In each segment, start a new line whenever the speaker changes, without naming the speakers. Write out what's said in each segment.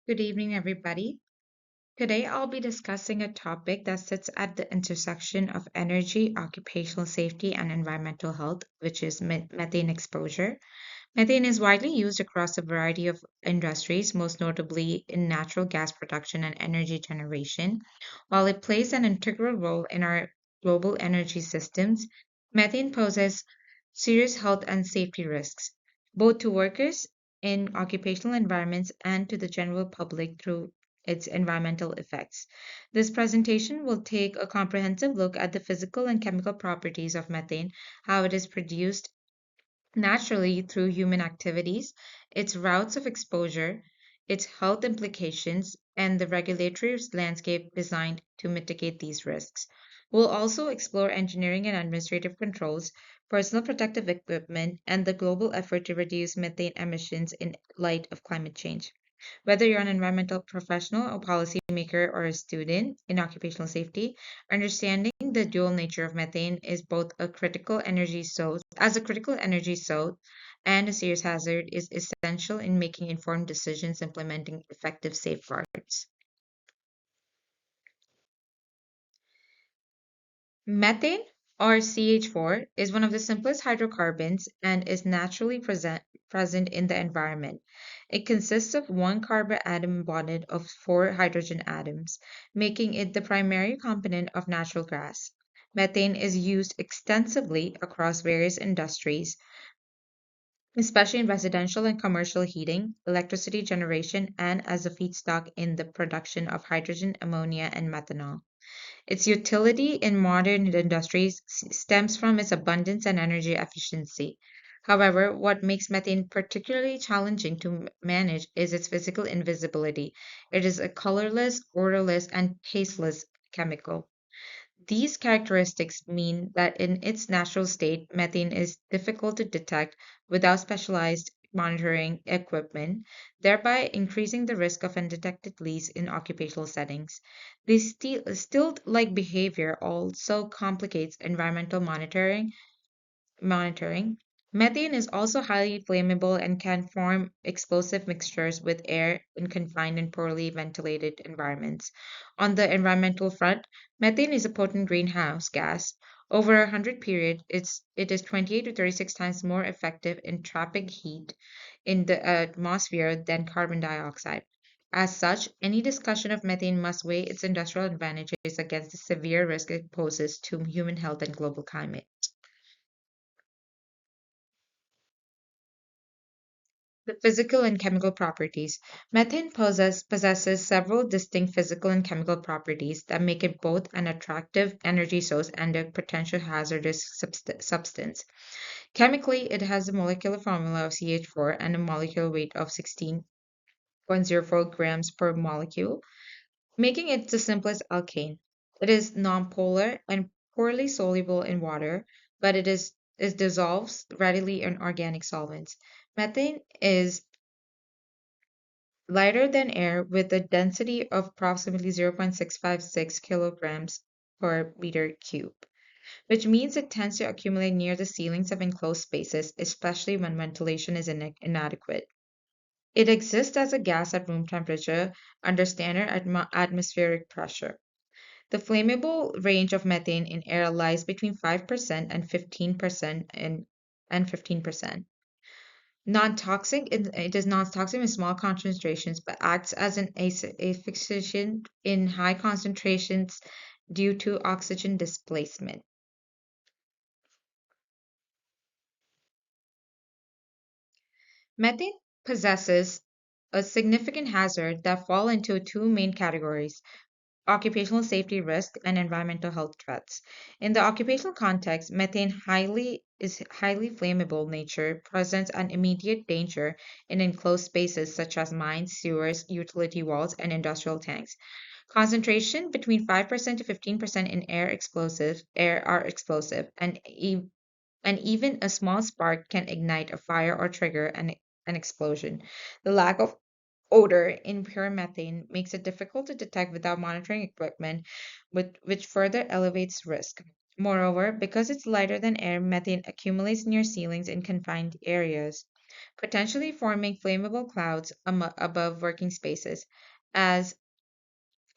Good evening, everybody. Today, I'll be discussing a topic that sits at the intersection of energy, occupational safety, and environmental health, which is methane exposure. Methane is widely used across a variety of industries, most notably in natural gas production and energy generation. While it plays an integral role in our global energy systems, methane poses serious health and safety risks, both to workers in occupational environments and to the general public through its environmental effects. This presentation will take a comprehensive look at the physical and chemical properties of methane, how it is produced naturally through human activities, its routes of exposure, its health implications, and the regulatory landscape designed to mitigate these risks. We'll also explore engineering and administrative controls, personal protective equipment, and the global effort to reduce methane emissions in light of climate change. Whether you're an environmental professional, a policymaker, or a student in occupational safety, understanding the dual nature of methane is both a critical energy source, as a critical energy source and a serious hazard is essential in making informed decisions implementing effective safeguards. Methane, or CH4, is one of the simplest hydrocarbons and is naturally present in the environment. It consists of one carbon atom bonded of four hydrogen atoms, making it the primary component of natural gas. Methane is used extensively across various industries, especially in residential and commercial heating, electricity generation, and as a feedstock in the production of hydrogen, ammonia, and methanol. Its utility in modern industries stems from its abundance and energy efficiency. However, what makes methane particularly challenging to manage is its physical invisibility. It is a colorless, odorless, and tasteless chemical. These characteristics mean that in its natural state, methane is difficult to detect without specialized monitoring equipment, thereby increasing the risk of undetected leaks in occupational settings. This stilt-like behavior also complicates environmental monitoring. Methane is also highly flammable and can form explosive mixtures with air in confined and poorly ventilated environments. On the environmental front, methane is a potent greenhouse gas. Over a 100 period, it is 28 to 36 times more effective in trapping heat in the atmosphere than carbon dioxide. As such, any discussion of methane must weigh its industrial advantages against the severe risk it poses to human health and global climate. The physical and chemical properties. Methane possesses several distinct physical and chemical properties that make it both an attractive energy source and a potential hazardous substance. Chemically, it has a molecular formula of CH4 and a molecular weight of 16.04 grams per molecule, making it the simplest alkane. It is nonpolar and poorly soluble in water, but it dissolves readily in organic solvents. Methane is lighter than air with a density of approximately 0.656 kilograms per meter cube, which means it tends to accumulate near the ceilings of enclosed spaces, especially when ventilation is inadequate. It exists as a gas at room temperature under standard atmospheric pressure. The flammable range of methane in air lies between 5% and 15% and 15%. Non-toxic, it is non-toxic in small concentrations, but acts as an asphyxiant in high concentrations due to oxygen displacement. Methane possesses a significant hazard that fall into two main categories: occupational safety risk and environmental health threats. In the occupational context, methane highly flammable nature presents an immediate danger in enclosed spaces such as mines, sewers, utility walls, and industrial tanks. Concentration between 5% to 15% in air are explosive, and even a small spark can ignite a fire or trigger an explosion. The lack of odor in pure methane makes it difficult to detect without monitoring equipment, which further elevates risk. Moreover, because it's lighter than air, methane accumulates near ceilings in confined areas. potentially forming flammable clouds above working spaces, as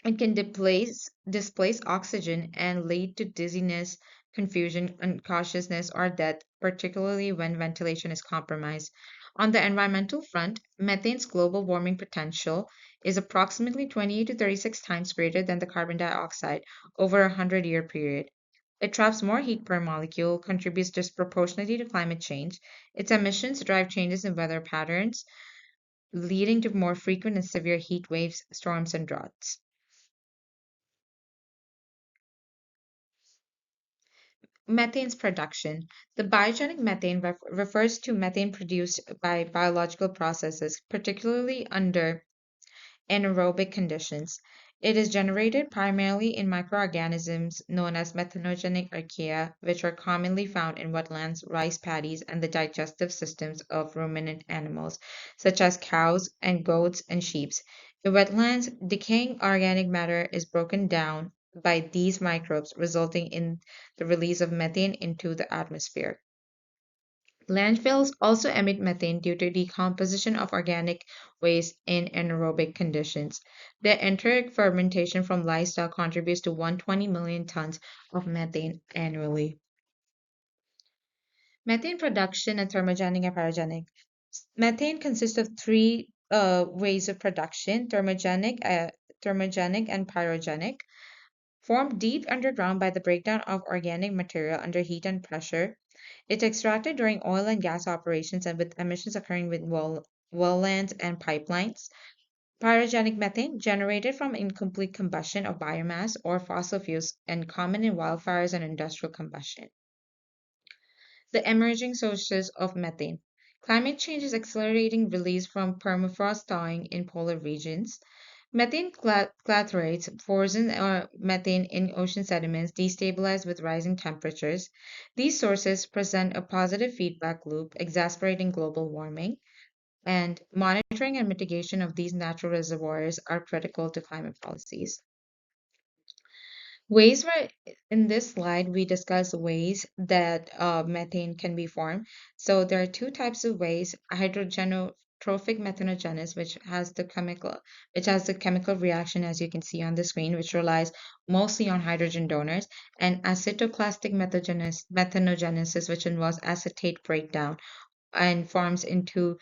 it can displace oxygen and lead to dizziness, confusion, unconsciousness, or death, particularly when ventilation is compromised. On the environmental front, methane's global warming potential is approximately 28 to 36 times greater than the carbon dioxide over a 100-year period. It traps more heat per molecule, contributes disproportionately to climate change. Its emissions drive changes in weather patterns, leading to more frequent and severe heat waves, storms, and droughts. Methane's production. The biogenic methane refers to methane produced by biological processes, particularly under anaerobic conditions. It is generated primarily in microorganisms known as methanogenic archaea, which are commonly found in wetlands, rice paddies, and the digestive systems of ruminant animals, such as cows and goats and sheep. In wetlands, decaying organic matter is broken down by these microbes, resulting in the release of methane into the atmosphere. Landfills also emit methane due to decomposition of organic waste in anaerobic conditions. The enteric fermentation from livestock contributes to 120 million tons of methane annually. Methane production and thermogenic and pyrogenic. Methane consists of three ways of production: thermogenic and pyrogenic. Formed deep underground by the breakdown of organic material under heat and pressure. It's extracted during oil and gas operations and with emissions occurring with well lands and pipelines. Pyrogenic methane generated from incomplete combustion of biomass or fossil fuels and common in wildfires and industrial combustion. The emerging sources of methane. Climate change is accelerating release from permafrost thawing in polar regions. Methane clathrates, frozen or methane in ocean sediments, destabilize with rising temperatures. These sources present a positive feedback loop, exacerbating global warming, and monitoring and mitigation of these natural reservoirs are critical to climate policies. Ways where in this slide we discuss ways that methane can be formed. So there are two types of ways: hydrogenotrophic methanogenesis, which has the chemical reaction as you can see on the screen, which relies mostly on hydrogen donors, and acetoclastic methanogenesis, which involves acetate breakdown and forms into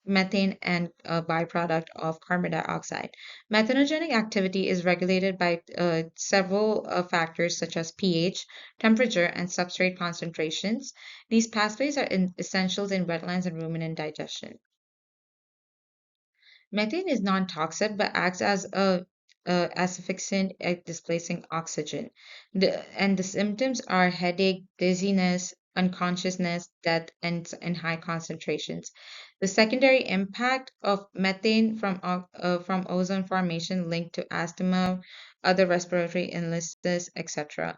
methane and a byproduct of carbon dioxide. Methanogenic activity is regulated by several factors such as pH, temperature, and substrate concentrations. These pathways are essentials in wetlands and ruminant digestion. Methane is non-toxic but acts as a asphyxiant at displacing oxygen. And the symptoms are headache, dizziness, unconsciousness, death, and high concentrations. The secondary impact of methane from ozone formation linked to asthma, other respiratory illnesses, etc.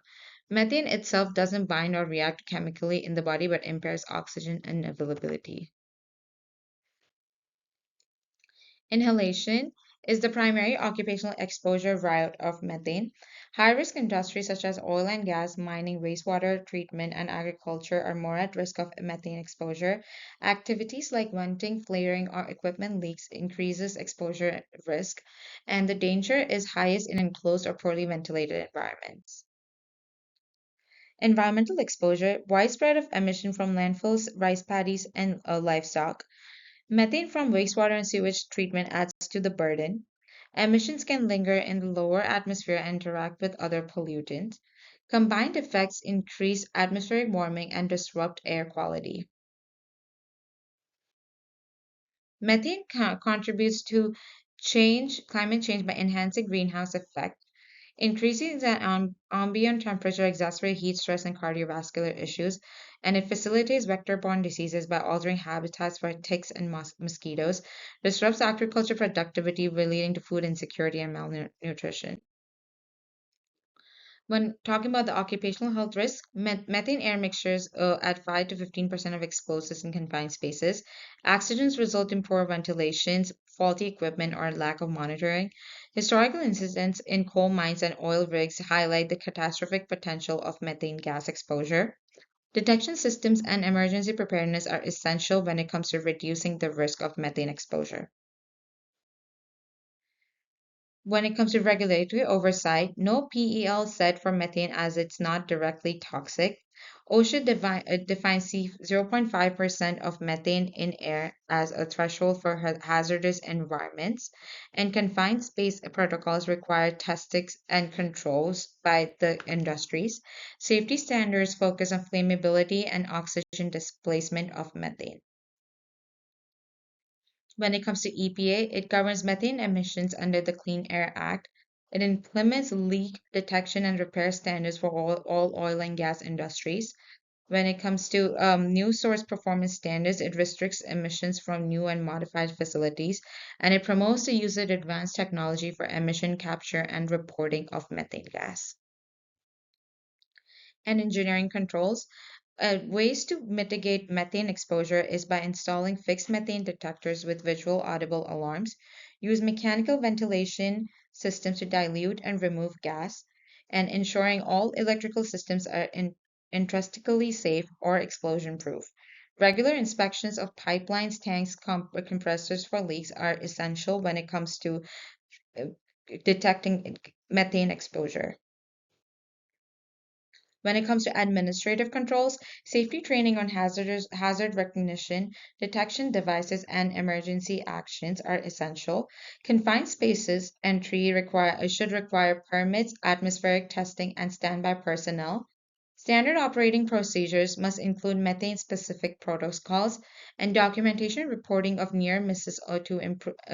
Methane itself doesn't bind or react chemically in the body but impairs oxygen and availability. Inhalation is the primary occupational exposure route of methane. High risk industries such as oil and gas, mining, wastewater treatment, and agriculture are more at risk of methane exposure. Activities like venting, flaring, or equipment leaks increases exposure risk, and the danger is highest in enclosed or poorly ventilated environments. Environmental exposure, widespread of emission from landfills, rice paddies, and livestock. Methane from wastewater and sewage treatment adds to the burden. Emissions can linger in the lower atmosphere and interact with other pollutants. Combined effects increase atmospheric warming and disrupt air quality. Methane contributes to climate change by enhancing greenhouse effect. Increasing the ambient temperature exacerbates heat stress and cardiovascular issues, and it facilitates vector-borne diseases by altering habitats for ticks and mosquitoes, disrupts agriculture productivity, leading to food insecurity and malnutrition. When talking about the occupational health risk, methane air mixtures at 5 to 15% of explosives in confined spaces. Accidents result in poor ventilations, faulty equipment, or lack of monitoring. Historical incidents in coal mines and oil rigs highlight the catastrophic potential of methane gas exposure. Detection systems and emergency preparedness are essential when it comes to reducing the risk of methane exposure. When it comes to regulatory oversight, no PEL set for methane as it's not directly toxic. OSHA defines 0.5% of methane in air as a threshold for hazardous environments, and confined space protocols require testing and controls by the industries. Safety standards focus on flammability and oxygen displacement of methane. When it comes to EPA, it governs methane emissions under the Clean Air Act. It implements leak detection and repair standards for all oil and gas industries. When it comes to new source performance standards, it restricts emissions from new and modified facilities, and it promotes the use of advanced technology for emission capture and reporting of methane gas. And engineering controls. Ways to mitigate methane exposure is by installing fixed methane detectors with visual audible alarms, use mechanical ventilation systems to dilute and remove gas, and ensuring all electrical systems are intrinsically safe or explosion proof. Regular inspections of pipelines, tanks, compressors for leaks are essential when it comes to uh, detecting methane exposure. When it comes to administrative controls, safety training on hazard recognition, detection devices, and emergency actions are essential. Confined spaces entry should require permits, atmospheric testing, and standby personnel. Standard operating procedures must include methane-specific protocols, and documentation reporting of near misses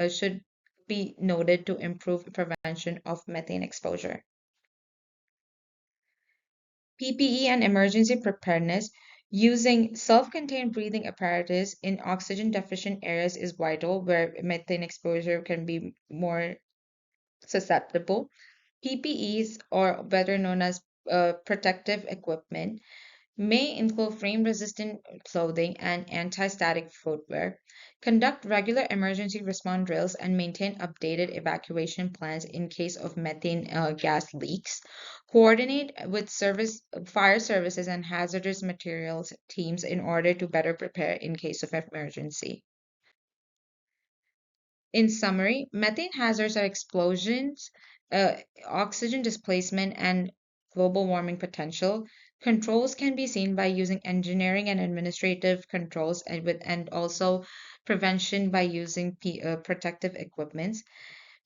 should be noted to improve prevention of methane exposure. PPE and emergency preparedness, using self-contained breathing apparatus in oxygen-deficient areas is vital where methane exposure can be more susceptible. PPEs, or better known as protective equipment, may include flame-resistant clothing and anti-static footwear. Conduct regular emergency response drills and maintain updated evacuation plans in case of methane gas leaks. Coordinate with fire services and hazardous materials teams in order to better prepare in case of emergency. In summary, methane hazards are explosions, oxygen displacement, and global warming potential. Controls can be seen by using engineering and administrative controls and also prevention by using protective equipments.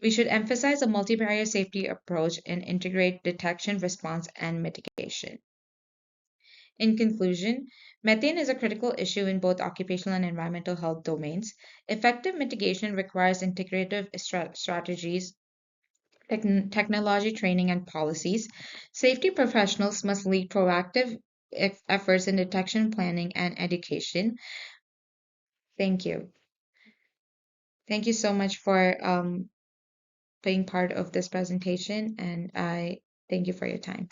We should emphasize a multi-barrier safety approach and integrate detection, response, and mitigation. In conclusion, methane is a critical issue in both occupational and environmental health domains. Effective mitigation requires integrative strategies, technology training, and policies. Safety professionals must lead proactive efforts in detection, planning, and education. Thank you. Thank you so much for being part of this presentation, and I thank you for your time.